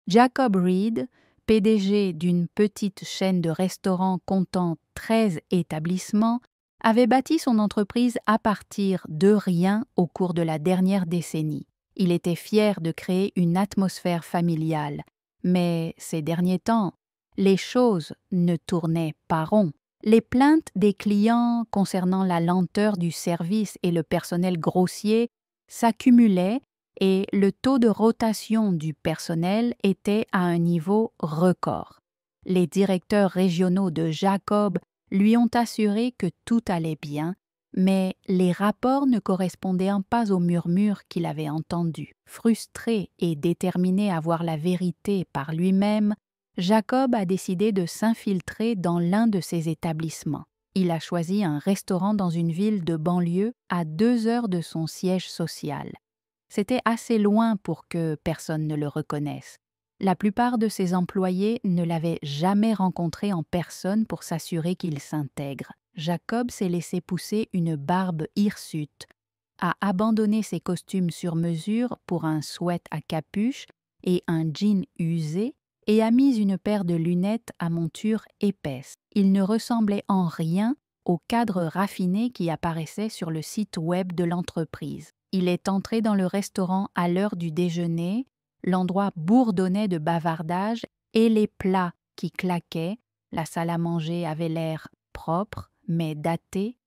Jacob Reed, PDG d'une petite chaîne de restaurants comptant 13 établissements, avait bâti son entreprise à partir de rien au cours de la dernière décennie. Il était fier de créer une atmosphère familiale, mais ces derniers temps, les choses ne tournaient pas rond. Les plaintes des clients concernant la lenteur du service et le personnel grossier s'accumulaient et le taux de rotation du personnel était à un niveau record. Les directeurs régionaux de Jacob lui ont assuré que tout allait bien, mais les rapports ne correspondaient pas aux murmures qu'il avait entendus. Frustré et déterminé à voir la vérité par lui-même, Jacob a décidé de s'infiltrer dans l'un de ses établissements. Il a choisi un restaurant dans une ville de banlieue à 2 heures de son siège social. C'était assez loin pour que personne ne le reconnaisse. La plupart de ses employés ne l'avaient jamais rencontré en personne pour s'assurer qu'il s'intègre. Jacob s'est laissé pousser une barbe hirsute, a abandonné ses costumes sur mesure pour un sweat à capuche et un jean usé et a mis une paire de lunettes à monture épaisse. Il ne ressemblait en rien au cadre raffiné qui apparaissait sur le site web de l'entreprise. Il est entré dans le restaurant à l'heure du déjeuner, l'endroit bourdonnait de bavardage et les plats qui claquaient, la salle à manger avait l'air propre mais daté,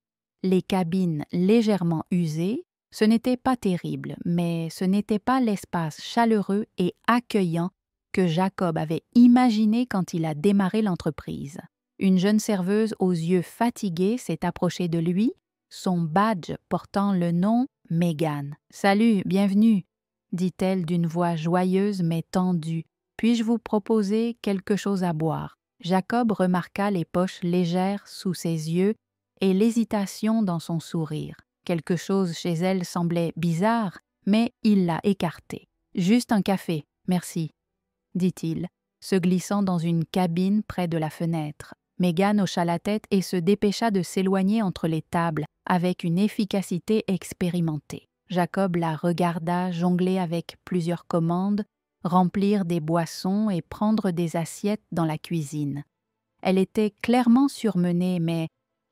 les cabines légèrement usées. Ce n'était pas terrible, mais ce n'était pas l'espace chaleureux et accueillant que Jacob avait imaginé quand il a démarré l'entreprise. Une jeune serveuse aux yeux fatigués s'est approchée de lui, son badge portant le nom Megan. « Salut, bienvenue », dit-elle d'une voix joyeuse mais tendue. « Puis-je vous proposer quelque chose à boire ?» Jacob remarqua les poches légères sous ses yeux et l'hésitation dans son sourire. Quelque chose chez elle semblait bizarre, mais il l'a écarté. « Juste un café, merci », dit-il, se glissant dans une cabine près de la fenêtre. Megan hocha la tête et se dépêcha de s'éloigner entre les tables avec une efficacité expérimentée. Jacob la regarda jongler avec plusieurs commandes, remplir des boissons et prendre des assiettes dans la cuisine. Elle était clairement surmenée, mais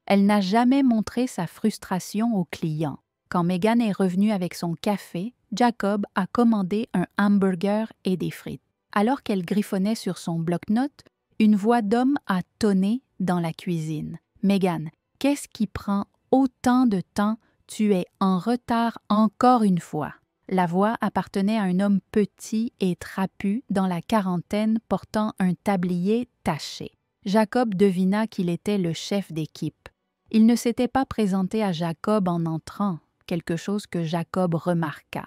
elle n'a jamais montré sa frustration aux clients. Quand Megan est revenue avec son café, Jacob a commandé un hamburger et des frites. Alors qu'elle griffonnait sur son bloc-notes, une voix d'homme a tonné dans la cuisine. « Megan, qu'est-ce qui prend autant de temps? Tu es en retard encore une fois. » La voix appartenait à un homme petit et trapu dans la quarantaine portant un tablier taché. Jacob devina qu'il était le chef d'équipe. Il ne s'était pas présenté à Jacob en entrant, quelque chose que Jacob remarqua.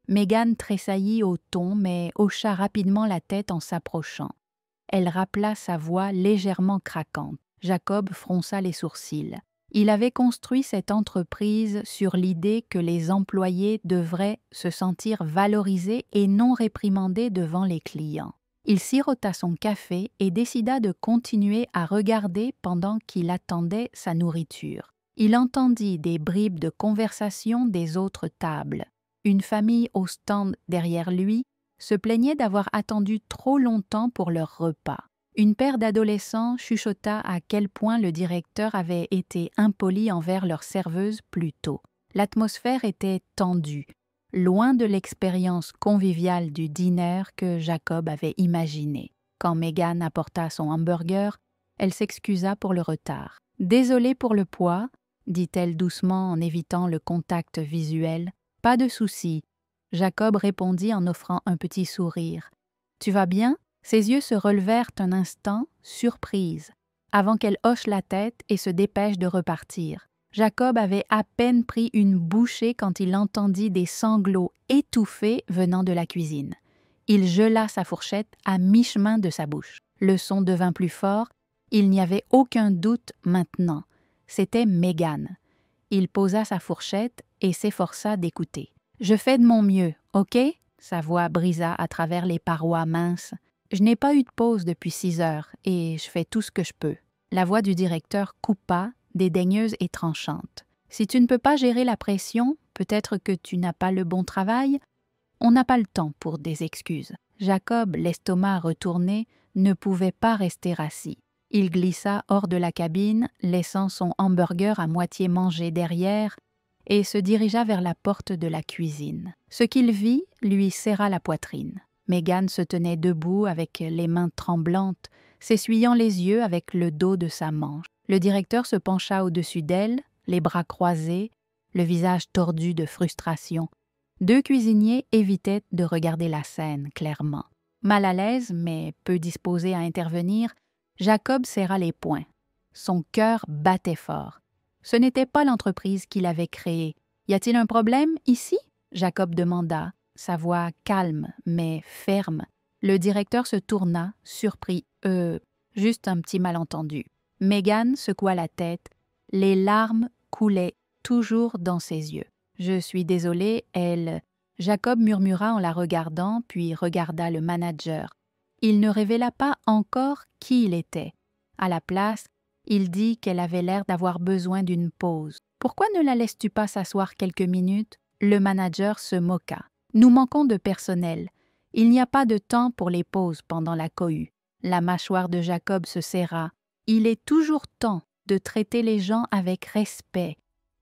Megan tressaillit au ton mais hocha rapidement la tête en s'approchant. Elle rappela sa voix légèrement craquante. Jacob fronça les sourcils. Il avait construit cette entreprise sur l'idée que les employés devraient se sentir valorisés et non réprimandés devant les clients. Il sirota son café et décida de continuer à regarder pendant qu'il attendait sa nourriture. Il entendit des bribes de conversation des autres tables. Une famille au stand derrière lui se plaignait d'avoir attendu trop longtemps pour leur repas. Une paire d'adolescents chuchota à quel point le directeur avait été impoli envers leur serveuse plus tôt. L'atmosphère était tendue, loin de l'expérience conviviale du dîner que Jacob avait imaginé. Quand Megan apporta son hamburger, elle s'excusa pour le retard. « Désolée pour le poids », dit-elle doucement en évitant le contact visuel. « Pas de souci. » Jacob répondit en offrant un petit sourire. « Tu vas bien ?» Ses yeux se relevèrent un instant, surprise, avant qu'elle hoche la tête et se dépêche de repartir. Jacob avait à peine pris une bouchée quand il entendit des sanglots étouffés venant de la cuisine. Il gela sa fourchette à mi-chemin de sa bouche. Le son devint plus fort. Il n'y avait aucun doute maintenant. C'était Megan. Il posa sa fourchette et s'efforça d'écouter. « Je fais de mon mieux, ok ?» Sa voix brisa à travers les parois minces. « Je n'ai pas eu de pause depuis 6 heures et je fais tout ce que je peux. » La voix du directeur coupa, dédaigneuse et tranchante. « Si tu ne peux pas gérer la pression, peut-être que tu n'as pas le bon travail. On n'a pas le temps pour des excuses. » Jacob, l'estomac retourné, ne pouvait pas rester assis. Il glissa hors de la cabine, laissant son hamburger à moitié mangé derrière, et se dirigea vers la porte de la cuisine. Ce qu'il vit lui serra la poitrine. Megan se tenait debout avec les mains tremblantes, s'essuyant les yeux avec le dos de sa manche. Le directeur se pencha au-dessus d'elle, les bras croisés, le visage tordu de frustration. 2 cuisiniers évitaient de regarder la scène clairement. Mal à l'aise, mais peu disposé à intervenir, Jacob serra les poings. Son cœur battait fort. Ce n'était pas l'entreprise qu'il avait créée. « Y a-t-il un problème ici ?» Jacob demanda, sa voix calme mais ferme. Le directeur se tourna, surpris. « Juste un petit malentendu. » Megan secoua la tête. Les larmes coulaient toujours dans ses yeux. « Je suis désolé, elle... » Jacob murmura en la regardant, puis regarda le manager. Il ne révéla pas encore qui il était. À la place, il dit qu'elle avait l'air d'avoir besoin d'une pause. « Pourquoi ne la laisses-tu pas s'asseoir quelques minutes ?» Le manager se moqua. « Nous manquons de personnel. Il n'y a pas de temps pour les pauses pendant la cohue. » La mâchoire de Jacob se serra. « Il est toujours temps de traiter les gens avec respect, »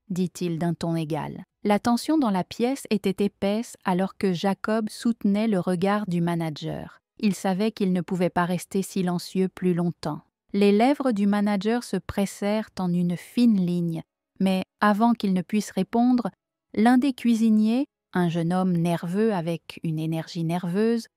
dit-il d'un ton égal. La tension dans la pièce était épaisse alors que Jacob soutenait le regard du manager. Il savait qu'il ne pouvait pas rester silencieux plus longtemps. Les lèvres du manager se pressèrent en une fine ligne, mais avant qu'il ne puisse répondre, l'un des cuisiniers, un jeune homme nerveux avec une énergie nerveuse,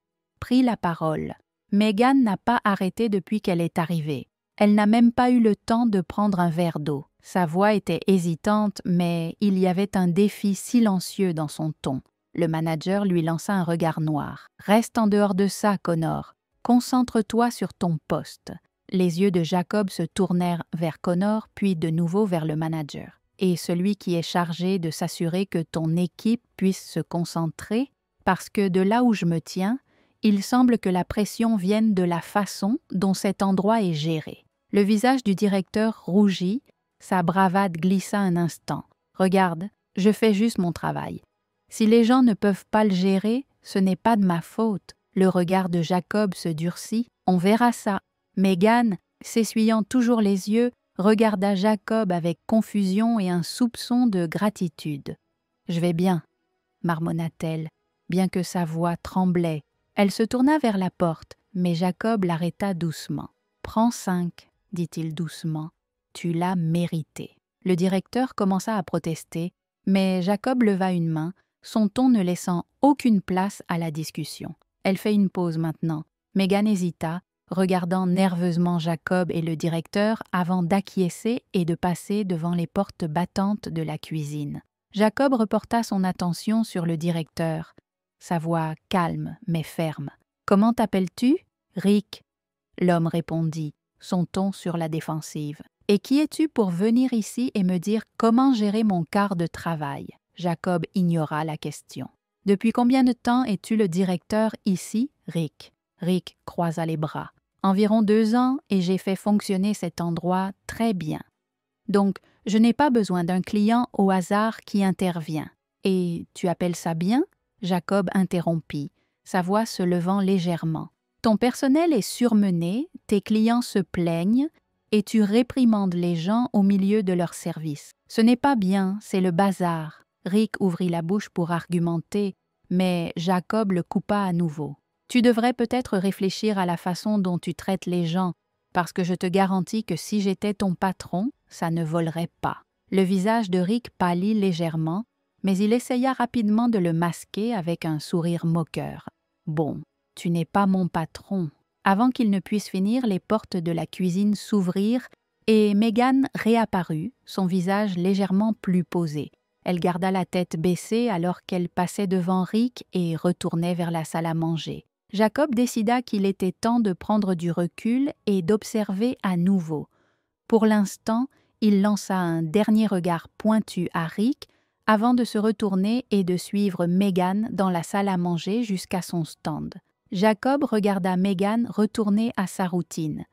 prit la parole. Megan n'a pas arrêté depuis qu'elle est arrivée. Elle n'a même pas eu le temps de prendre un verre d'eau. Sa voix était hésitante, mais il y avait un défi silencieux dans son ton. Le manager lui lança un regard noir. « Reste en dehors de ça, Connor. Concentre-toi sur ton poste. » Les yeux de Jacob se tournèrent vers Connor, puis de nouveau vers le manager. « Et celui qui est chargé de s'assurer que ton équipe puisse se concentrer, parce que de là où je me tiens, il semble que la pression vienne de la façon dont cet endroit est géré. » Le visage du directeur rougit, sa bravade glissa un instant. « Regarde, je fais juste mon travail. Si les gens ne peuvent pas le gérer, ce n'est pas de ma faute. » Le regard de Jacob se durcit. « On verra ça. » Megan, s'essuyant toujours les yeux, regarda Jacob avec confusion et un soupçon de gratitude. « Je vais bien, » marmonna-t-elle, bien que sa voix tremblait. Elle se tourna vers la porte, mais Jacob l'arrêta doucement. « Prends 5, » dit-il doucement. « Tu l'as mérité. » Le directeur commença à protester, mais Jacob leva une main, son ton ne laissant aucune place à la discussion. Elle fait une pause maintenant. Megan hésita, regardant nerveusement Jacob et le directeur avant d'acquiescer et de passer devant les portes battantes de la cuisine. Jacob reporta son attention sur le directeur, sa voix calme mais ferme. « Comment t'appelles-tu ? » ?»« Rick. » L'homme répondit, son ton sur la défensive. « Et qui es-tu pour venir ici et me dire comment gérer mon quart de travail ?» Jacob ignora la question. « Depuis combien de temps es-tu le directeur ici, Rick ?» Rick croisa les bras. « Environ 2 ans et j'ai fait fonctionner cet endroit très bien. Donc, je n'ai pas besoin d'un client au hasard qui intervient. »« Et tu appelles ça bien ?» Jacob interrompit, sa voix se levant légèrement. « Ton personnel est surmené, tes clients se plaignent et tu réprimandes les gens au milieu de leur service. Ce n'est pas bien, c'est le bazar. » Rick ouvrit la bouche pour argumenter, mais Jacob le coupa à nouveau. « Tu devrais peut-être réfléchir à la façon dont tu traites les gens, parce que je te garantis que si j'étais ton patron, ça ne volerait pas. » Le visage de Rick pâlit légèrement, mais il essaya rapidement de le masquer avec un sourire moqueur. « Bon, tu n'es pas mon patron. » Avant qu'il ne puisse finir, les portes de la cuisine s'ouvrirent et Megan réapparut, son visage légèrement plus posé. Elle garda la tête baissée alors qu'elle passait devant Rick et retournait vers la salle à manger. Jacob décida qu'il était temps de prendre du recul et d'observer à nouveau. Pour l'instant, il lança un dernier regard pointu à Rick avant de se retourner et de suivre Megan dans la salle à manger jusqu'à son stand. Jacob regarda Megan retourner à sa routine.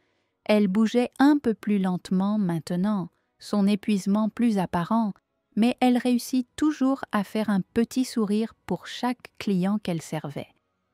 Elle bougeait un peu plus lentement maintenant, son épuisement plus apparent, mais elle réussit toujours à faire un petit sourire pour chaque client qu'elle servait.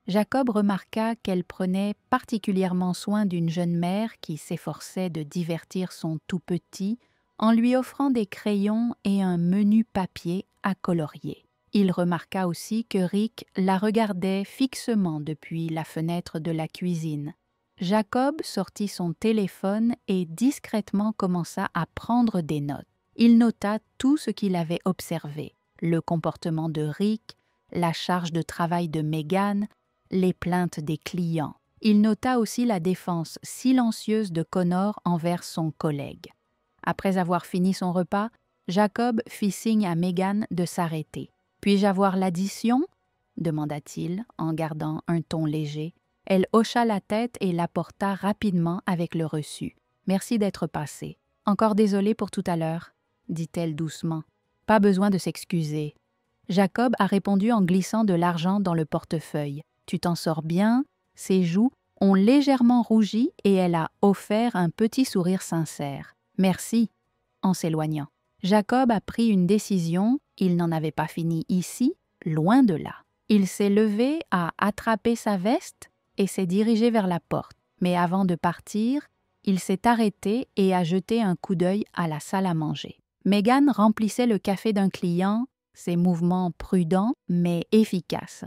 Jacob remarqua qu'elle prenait particulièrement soin d'une jeune mère qui s'efforçait de divertir son tout-petit en lui offrant des crayons et un menu papier à colorier. Il remarqua aussi que Rick la regardait fixement depuis la fenêtre de la cuisine. Jacob sortit son téléphone et discrètement commença à prendre des notes. Il nota tout ce qu'il avait observé, le comportement de Rick, la charge de travail de Megan, les plaintes des clients. Il nota aussi la défense silencieuse de Connor envers son collègue. Après avoir fini son repas, Jacob fit signe à Megan de s'arrêter. « Puis-je avoir l'addition » demanda-t-il en gardant un ton léger. Elle hocha la tête et l'apporta rapidement avec le reçu. « Merci d'être passé. Encore désolée pour tout à l'heure, » dit-elle doucement. « Pas besoin de s'excuser. » Jacob a répondu en glissant de l'argent dans le portefeuille. « Tu t'en sors bien ?» Ses joues ont légèrement rougi et elle a offert un petit sourire sincère. « Merci » en s'éloignant. Jacob a pris une décision, il n'en avait pas fini ici, loin de là. Il s'est levé, a attrapé sa veste et s'est dirigé vers la porte. Mais avant de partir, il s'est arrêté et a jeté un coup d'œil à la salle à manger. Megan remplissait le café d'un client, ses mouvements prudents mais efficaces.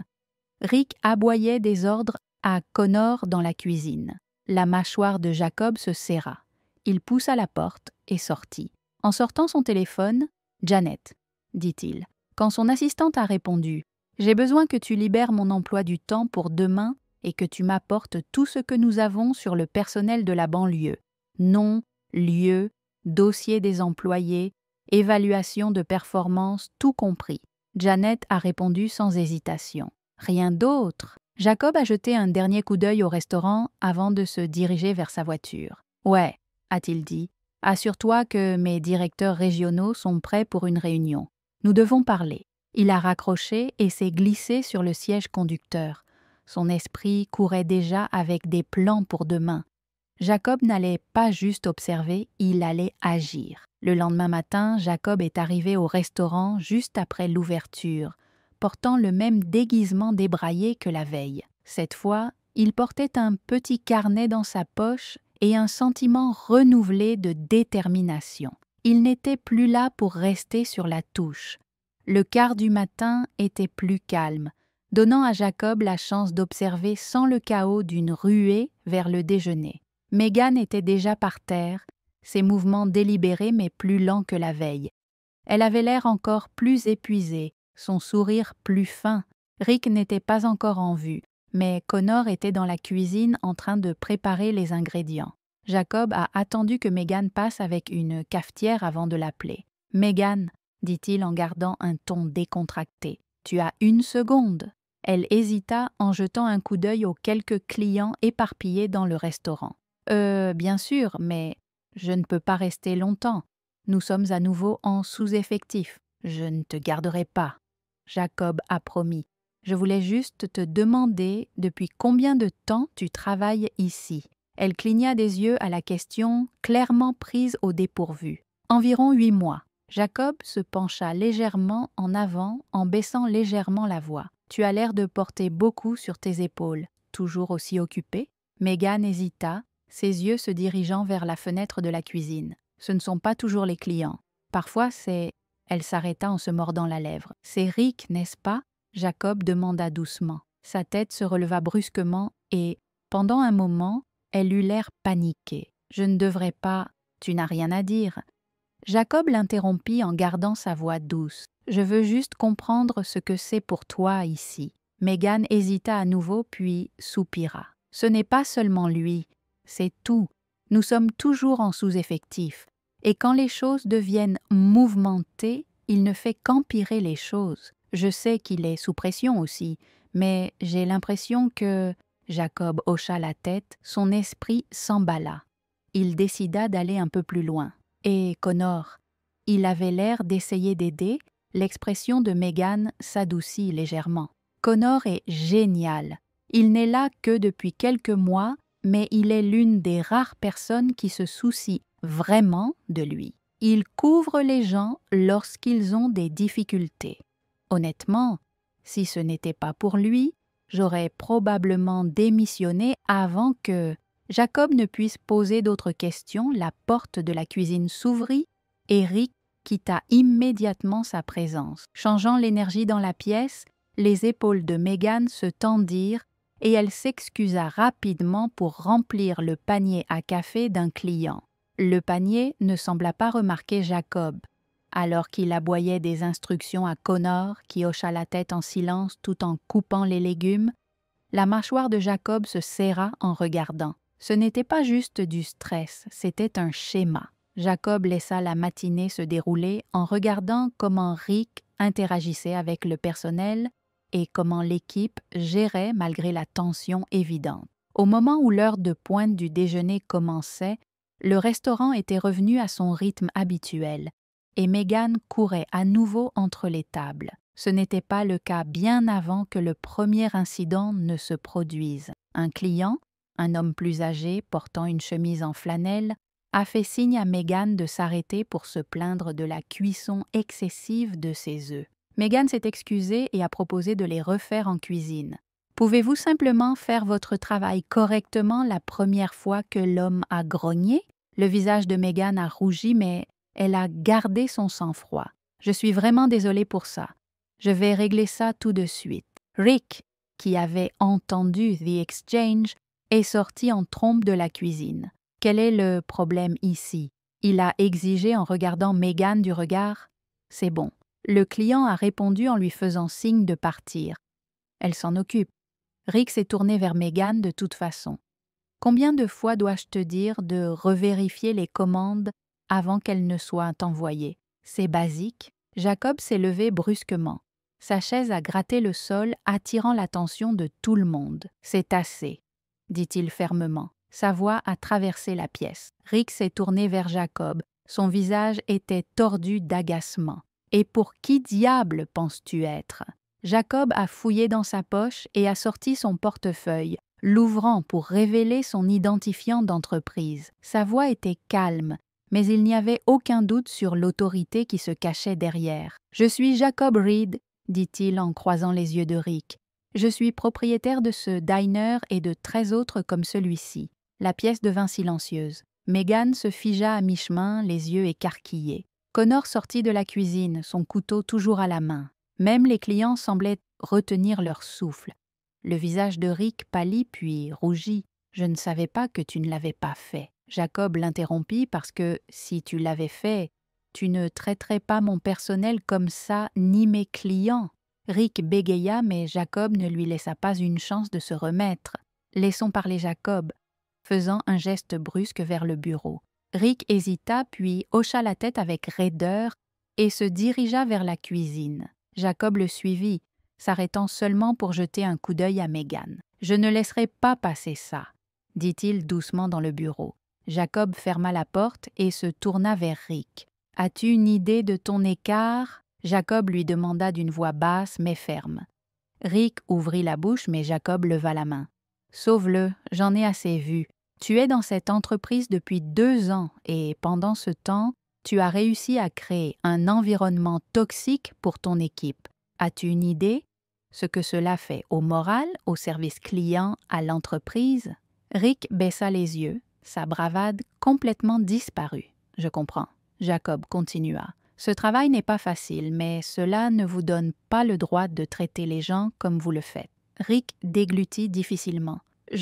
Rick aboyait des ordres à Connor dans la cuisine. La mâchoire de Jacob se serra. Il poussa la porte et sortit. En sortant son téléphone, « Janet, » dit-il, quand son assistante a répondu « J'ai besoin que tu libères mon emploi du temps pour demain et que tu m'apportes tout ce que nous avons sur le personnel de la banlieue. Nom, lieu, dossier des employés, évaluation de performance, tout compris. » Janet a répondu sans hésitation. Rien d'autre. Jacob a jeté un dernier coup d'œil au restaurant avant de se diriger vers sa voiture. « Ouais, » a-t-il dit. « Assure-toi que mes directeurs régionaux sont prêts pour une réunion. Nous devons parler. » Il a raccroché et s'est glissé sur le siège conducteur. Son esprit courait déjà avec des plans pour demain. Jacob n'allait pas juste observer, il allait agir. Le lendemain matin, Jacob est arrivé au restaurant juste après l'ouverture, portant le même déguisement débraillé que la veille. Cette fois, il portait un petit carnet dans sa poche et un sentiment renouvelé de détermination. Il n'était plus là pour rester sur la touche. Le quart du matin était plus calme, donnant à Jacob la chance d'observer sans le chaos d'une ruée vers le déjeuner. Megan était déjà par terre, ses mouvements délibérés mais plus lents que la veille. Elle avait l'air encore plus épuisée, son sourire plus fin. Rick n'était pas encore en vue, mais Connor était dans la cuisine en train de préparer les ingrédients. Jacob a attendu que Megan passe avec une cafetière avant de l'appeler. « Megan » dit-il en gardant un ton décontracté. « Tu as 1 seconde. » Elle hésita en jetant un coup d'œil aux quelques clients éparpillés dans le restaurant. « Bien sûr, mais je ne peux pas rester longtemps. Nous sommes à nouveau en sous-effectif. Je ne te garderai pas. » Jacob a promis. « Je voulais juste te demander depuis combien de temps tu travailles ici. » Elle cligna des yeux à la question, clairement prise au dépourvu. « Environ 8 mois. » Jacob se pencha légèrement en avant en baissant légèrement la voix. « Tu as l'air de porter beaucoup sur tes épaules. Toujours aussi occupé ?» Megan hésita, ses yeux se dirigeant vers la fenêtre de la cuisine. « Ce ne sont pas toujours les clients. Parfois, c'est... » Elle s'arrêta en se mordant la lèvre. « C'est Rick, n'est-ce pas ?» Jacob demanda doucement. Sa tête se releva brusquement et, pendant un moment, elle eut l'air paniquée. « Je ne devrais pas... Tu n'as rien à dire. » Jacob l'interrompit en gardant sa voix douce. « Je veux juste comprendre ce que c'est pour toi ici. » Megan hésita à nouveau puis soupira. « Ce n'est pas seulement lui, c'est tout. Nous sommes toujours en sous-effectif. Et quand les choses deviennent mouvementées, il ne fait qu'empirer les choses. Je sais qu'il est sous pression aussi, mais j'ai l'impression que... » Jacob hocha la tête, son esprit s'emballa. Il décida d'aller un peu plus loin. « Et Connor ?» Il avait l'air d'essayer d'aider, l'expression de Megan s'adoucit légèrement. « Connor est génial. Il n'est là que depuis quelques mois, mais il est l'une des rares personnes qui se soucient vraiment de lui. Il couvre les gens lorsqu'ils ont des difficultés. Honnêtement, si ce n'était pas pour lui, j'aurais probablement démissionné avant que Jacob ne puisse poser d'autres questions. La porte de la cuisine s'ouvrit et Rick quitta immédiatement sa présence. Changeant l'énergie dans la pièce, les épaules de Megan se tendirent et elle s'excusa rapidement pour remplir le panier à café d'un client. Le panier ne sembla pas remarquer Jacob, alors qu'il aboyait des instructions à Connor, qui hocha la tête en silence tout en coupant les légumes. La mâchoire de Jacob se serra en regardant. Ce n'était pas juste du stress, c'était un schéma. Jacob laissa la matinée se dérouler en regardant comment Rick interagissait avec le personnel et comment l'équipe gérait malgré la tension évidente. Au moment où l'heure de pointe du déjeuner commençait, le restaurant était revenu à son rythme habituel et Megan courait à nouveau entre les tables. Ce n'était pas le cas bien avant que le premier incident ne se produise. Un client, un homme plus âgé portant une chemise en flanelle, a fait signe à Megan de s'arrêter pour se plaindre de la cuisson excessive de ses œufs. Megan s'est excusée et a proposé de les refaire en cuisine. « Pouvez-vous simplement faire votre travail correctement la première fois que l'homme a grogné ?» Le visage de Megan a rougi, mais elle a gardé son sang-froid. « Je suis vraiment désolée pour ça. Je vais régler ça tout de suite. » Rick, qui avait entendu The Exchange, est sorti en trompe de la cuisine. « Quel est le problème ici ?» Il a exigé en regardant Megan du regard. « C'est bon. » Le client a répondu en lui faisant signe de partir. Elle s'en occupe. Rick s'est tourné vers Megan de toute façon. « Combien de fois dois-je te dire de revérifier les commandes avant qu'elles ne soient envoyées? C'est basique. » Jacob s'est levé brusquement. Sa chaise a gratté le sol, attirant l'attention de tout le monde. « C'est assez, » dit-il fermement. Sa voix a traversé la pièce. Rick s'est tourné vers Jacob. Son visage était tordu d'agacement. « Et pour qui diable penses-tu être ?» Jacob a fouillé dans sa poche et a sorti son portefeuille, l'ouvrant pour révéler son identifiant d'entreprise. Sa voix était calme, mais il n'y avait aucun doute sur l'autorité qui se cachait derrière. « Je suis Jacob Reed, » dit-il en croisant les yeux de Rick. « Je suis propriétaire de ce diner et de 13 autres comme celui-ci. » La pièce devint silencieuse. Megan se figea à mi-chemin, les yeux écarquillés. Connor sortit de la cuisine, son couteau toujours à la main. Même les clients semblaient retenir leur souffle. Le visage de Rick pâlit puis rougit. « Je ne savais pas que tu ne l'avais pas fait. » Jacob l'interrompit parce que, si tu l'avais fait, tu ne traiterais pas mon personnel comme ça, ni mes clients. Rick bégaya, mais Jacob ne lui laissa pas une chance de se remettre. « Laissons parler Jacob », faisant un geste brusque vers le bureau. Rick hésita, puis hocha la tête avec raideur et se dirigea vers la cuisine. Jacob le suivit, s'arrêtant seulement pour jeter un coup d'œil à Megan. « Je ne laisserai pas passer ça, » dit-il doucement dans le bureau. Jacob ferma la porte et se tourna vers Rick. « As-tu une idée de ton écart ?» Jacob lui demanda d'une voix basse mais ferme. Rick ouvrit la bouche, mais Jacob leva la main. « Sauve-le, j'en ai assez vu. Tu es dans cette entreprise depuis 2 ans et pendant ce temps, tu as réussi à créer un environnement toxique pour ton équipe. As-tu une idée? Ce que cela fait au moral, au service client, à l'entreprise? » Rick baissa les yeux, sa bravade complètement disparue. « Je comprends. » Jacob continua. « Ce travail n'est pas facile, mais cela ne vous donne pas le droit de traiter les gens comme vous le faites. » Rick déglutit difficilement. «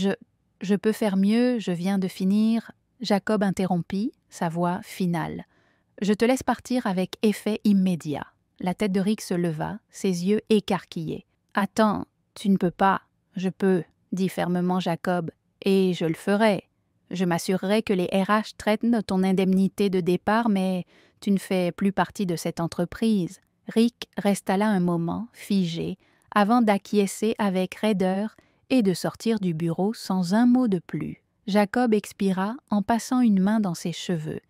Je peux faire mieux, je viens de finir. » Jacob interrompit, sa voix finale. « Je te laisse partir avec effet immédiat. » La tête de Rick se leva, ses yeux écarquillés. « Attends, tu ne peux pas. »« Je peux, » dit fermement Jacob, « et je le ferai. Je m'assurerai que les RH traitent de ton indemnité de départ, mais tu ne fais plus partie de cette entreprise. » Rick resta là un moment, figé, avant d'acquiescer avec raideur et de sortir du bureau sans un mot de plus. Jacob expira en passant une main dans ses cheveux.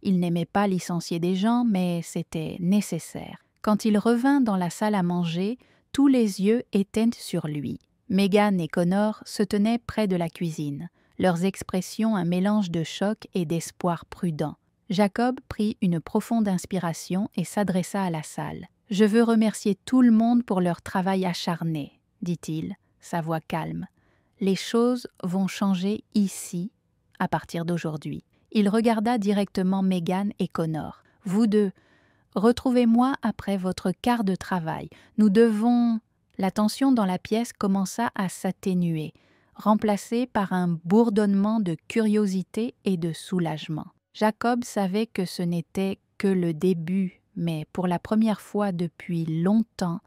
Il n'aimait pas licencier des gens, mais c'était nécessaire. Quand il revint dans la salle à manger, tous les yeux étaient sur lui. Megan et Connor se tenaient près de la cuisine, leurs expressions un mélange de choc et d'espoir prudent. Jacob prit une profonde inspiration et s'adressa à la salle. « Je veux remercier tout le monde pour leur travail acharné, » dit-il. sa voix calme. Les choses vont changer ici, à partir d'aujourd'hui. Il regarda directement Megan et Connor. Vous deux, retrouvez-moi après votre quart de travail. Nous devons... La tension dans la pièce commença à s'atténuer, remplacée par un bourdonnement de curiosité et de soulagement. Jacob savait que ce n'était que le début, mais pour la première fois depuis longtemps,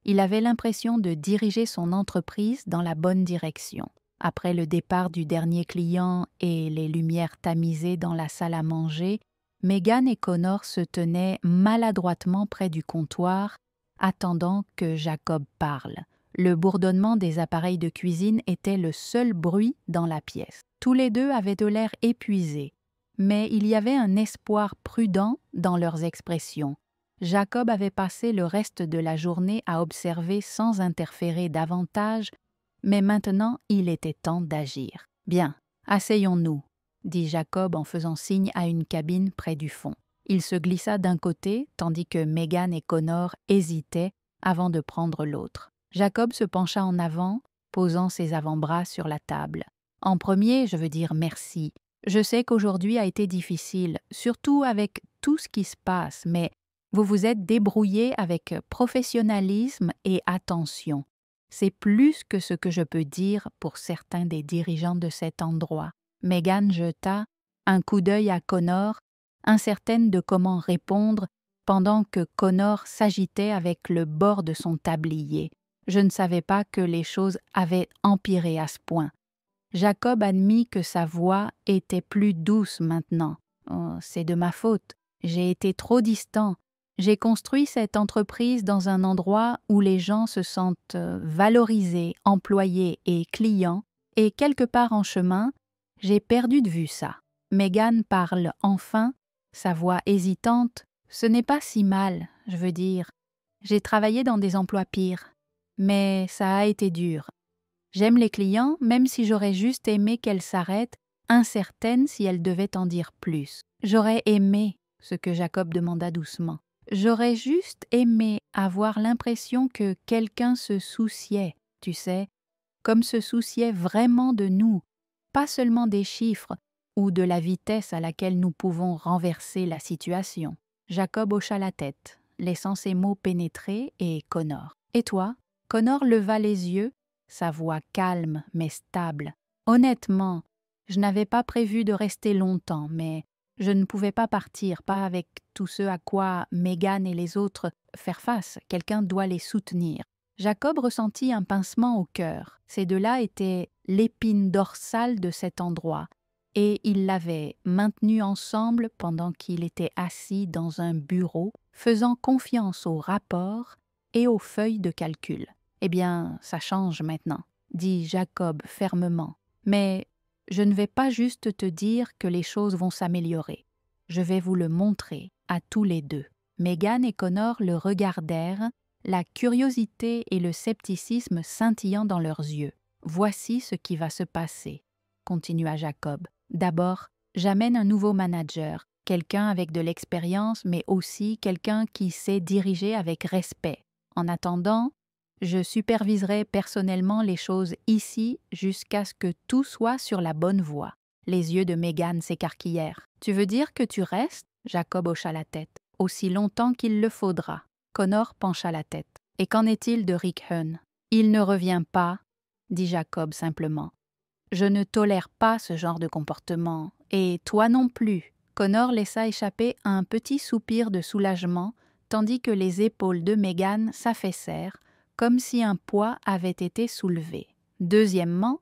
il avait l'impression de diriger son entreprise dans la bonne direction. Après le départ du dernier client et les lumières tamisées dans la salle à manger, Megan et Connor se tenaient maladroitement près du comptoir, attendant que Jacob parle. Le bourdonnement des appareils de cuisine était le seul bruit dans la pièce. Tous les deux avaient de l'air épuisés, mais il y avait un espoir prudent dans leurs expressions. Jacob avait passé le reste de la journée à observer sans interférer davantage, mais maintenant il était temps d'agir. « Bien, asseyons-nous », dit Jacob en faisant signe à une cabine près du fond. Il se glissa d'un côté, tandis que Megan et Connor hésitaient avant de prendre l'autre. Jacob se pencha en avant, posant ses avant-bras sur la table. « En premier, je veux dire merci. Je sais qu'aujourd'hui a été difficile, surtout avec tout ce qui se passe, mais vous vous êtes débrouillés avec professionnalisme et attention. C'est plus que ce que je peux dire pour certains des dirigeants de cet endroit. » Megan jeta un coup d'œil à Connor, incertaine de comment répondre pendant que Connor s'agitait avec le bord de son tablier. Je ne savais pas que les choses avaient empiré à ce point. Jacob admit que sa voix était plus douce maintenant. Oh, c'est de ma faute. J'ai été trop distant. J'ai construit cette entreprise dans un endroit où les gens se sentent valorisés, employés et clients, et quelque part en chemin, j'ai perdu de vue ça. Megan parle enfin, sa voix hésitante. Ce n'est pas si mal, je veux dire. J'ai travaillé dans des emplois pires, mais ça a été dur. J'aime les clients, même si j'aurais juste aimé qu'elle s'arrête, incertaine si elle devait en dire plus. J'aurais aimé, ce que Jacob demanda doucement. J'aurais juste aimé avoir l'impression que quelqu'un se souciait, tu sais, comme se souciait vraiment de nous, pas seulement des chiffres ou de la vitesse à laquelle nous pouvons renverser la situation. Jacob hocha la tête, laissant ses mots pénétrer, et Connor. « Et toi ?» Connor leva les yeux, sa voix calme mais stable. « Honnêtement, je n'avais pas prévu de rester longtemps, mais je ne pouvais pas partir, pas avec tout ce à quoi Megan et les autres faire face. Quelqu'un doit les soutenir. » Jacob ressentit un pincement au cœur. Ces deux-là étaient l'épine dorsale de cet endroit, et ils l'avaient maintenu ensemble pendant qu'il était assis dans un bureau, faisant confiance aux rapports et aux feuilles de calcul. « Eh bien, ça change maintenant, » dit Jacob fermement. « Mais je ne vais pas juste te dire que les choses vont s'améliorer. Je vais vous le montrer à tous les deux. » Megan et Connor le regardèrent, la curiosité et le scepticisme scintillant dans leurs yeux. « Voici ce qui va se passer, » continua Jacob. « D'abord, j'amène un nouveau manager, quelqu'un avec de l'expérience, mais aussi quelqu'un qui sait diriger avec respect. En attendant, je superviserai personnellement les choses ici jusqu'à ce que tout soit sur la bonne voie. » Les yeux de Megan s'écarquillèrent. « Tu veux dire que tu restes ?» Jacob hocha la tête. « Aussi longtemps qu'il le faudra. » Connor pencha la tête. « Et qu'en est-il de Rick Hunn ?»« Il ne revient pas, » dit Jacob simplement. « Je ne tolère pas ce genre de comportement. Et toi non plus. » Connor laissa échapper un petit soupir de soulagement, tandis que les épaules de Megan s'affaissèrent, comme si un poids avait été soulevé. « Deuxièmement, »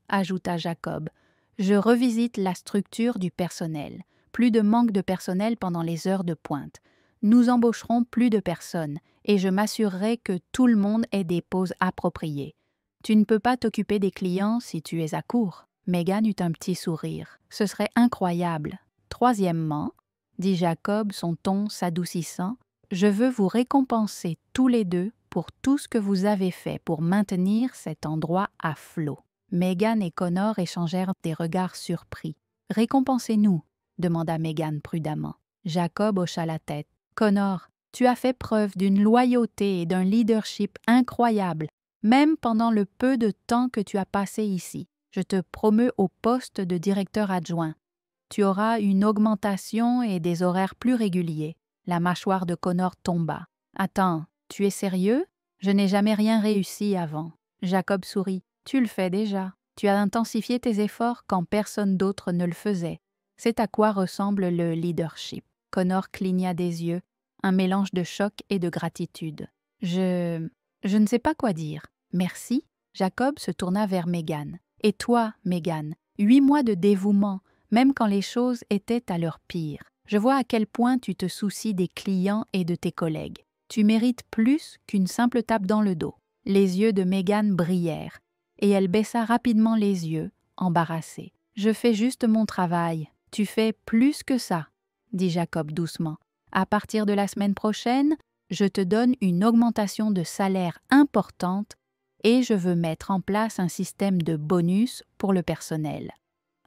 ajouta Jacob, « je revisite la structure du personnel. Plus de manque de personnel pendant les heures de pointe. Nous embaucherons plus de personnes, et je m'assurerai que tout le monde ait des pauses appropriées. Tu ne peux pas t'occuper des clients si tu es à court. » Megan eut un petit sourire. « Ce serait incroyable. Troisièmement, » dit Jacob, son ton s'adoucissant, « je veux vous récompenser tous les deux pour tout ce que vous avez fait pour maintenir cet endroit à flot. » Megan et Connor échangèrent des regards surpris. « Récompensez-nous, » demanda Megan prudemment. Jacob hocha la tête. « Connor, tu as fait preuve d'une loyauté et d'un leadership incroyable. même pendant le peu de temps que tu as passé ici. Je te promeus au poste de directeur adjoint. Tu auras une augmentation et des horaires plus réguliers. » La mâchoire de Connor tomba. « Attends, tu es sérieux? Je n'ai jamais rien réussi avant. » Jacob sourit. « Tu le fais déjà. Tu as intensifié tes efforts quand personne d'autre ne le faisait. C'est à quoi ressemble le leadership. » Connor cligna des yeux, un mélange de choc et de gratitude. « Je ne sais pas quoi dire. Merci. » Jacob se tourna vers Megan. « Et toi, Megan, 8 mois de dévouement, même quand les choses étaient à leur pire. Je vois à quel point tu te soucies des clients et de tes collègues. Tu mérites plus qu'une simple tape dans le dos. » Les yeux de Megan brillèrent, et elle baissa rapidement les yeux, embarrassée. « Je fais juste mon travail. Tu fais plus que ça, » dit Jacob doucement. « À partir de la semaine prochaine, je te donne une augmentation de salaire importante et je veux mettre en place un système de bonus pour le personnel.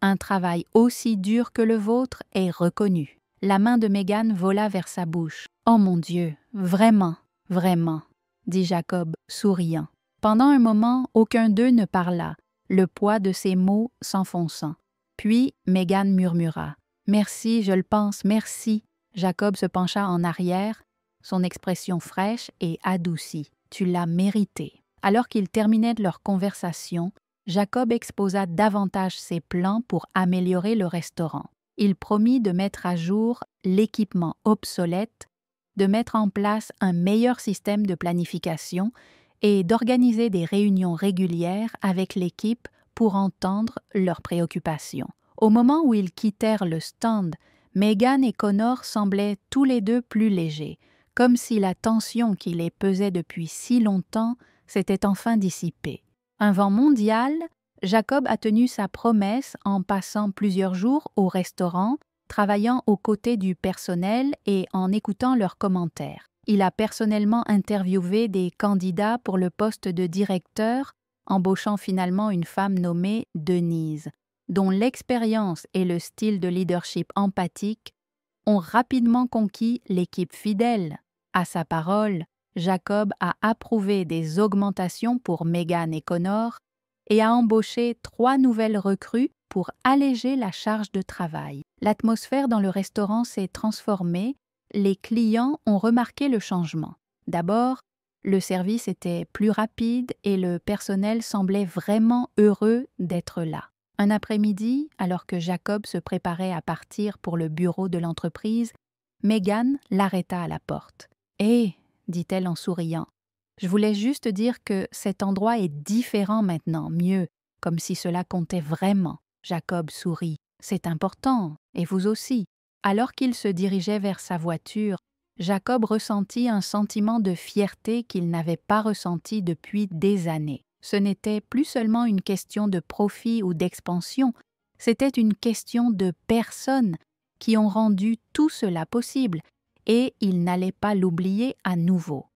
Un travail aussi dur que le vôtre est reconnu. » La main de Megan vola vers sa bouche. « Oh mon Dieu, vraiment, vraiment, » dit Jacob, souriant. Pendant un moment, aucun d'eux ne parla, le poids de ses mots s'enfonçant. Puis Megan murmura. « Merci, je le pense, merci. » Jacob se pencha en arrière, son expression fraîche et adoucie. « Tu l'as mérité. » Alors qu'ils terminaient leur conversation, Jacob exposa davantage ses plans pour améliorer le restaurant. Il promit de mettre à jour l'équipement obsolète, de mettre en place un meilleur système de planification et d'organiser des réunions régulières avec l'équipe pour entendre leurs préoccupations. Au moment où ils quittèrent le stand, Megan et Connor semblaient tous les deux plus légers, comme si la tension qui les pesait depuis si longtemps s'était enfin dissipée. Un vent mondial, Jacob a tenu sa promesse en passant plusieurs jours au restaurant, travaillant aux côtés du personnel et en écoutant leurs commentaires. Il a personnellement interviewé des candidats pour le poste de directeur, embauchant finalement une femme nommée Denise, dont l'expérience et le style de leadership empathique ont rapidement conquis l'équipe fidèle. À sa parole, Jacob a approuvé des augmentations pour Megan et Connor et a embauché 3 nouvelles recrues pour alléger la charge de travail. L'atmosphère dans le restaurant s'est transformée, les clients ont remarqué le changement. D'abord, le service était plus rapide et le personnel semblait vraiment heureux d'être là. Un après-midi, alors que Jacob se préparait à partir pour le bureau de l'entreprise, Megan l'arrêta à la porte. « Hé !» dit-elle en souriant. « Je voulais juste dire que cet endroit est différent maintenant, mieux, comme si cela comptait vraiment. » Jacob sourit. « C'est important, et vous aussi. » Alors qu'il se dirigeait vers sa voiture, Jacob ressentit un sentiment de fierté qu'il n'avait pas ressenti depuis des années. Ce n'était plus seulement une question de profit ou d'expansion, c'était une question de personnes qui ont rendu tout cela possible, et il n'allait pas l'oublier à nouveau.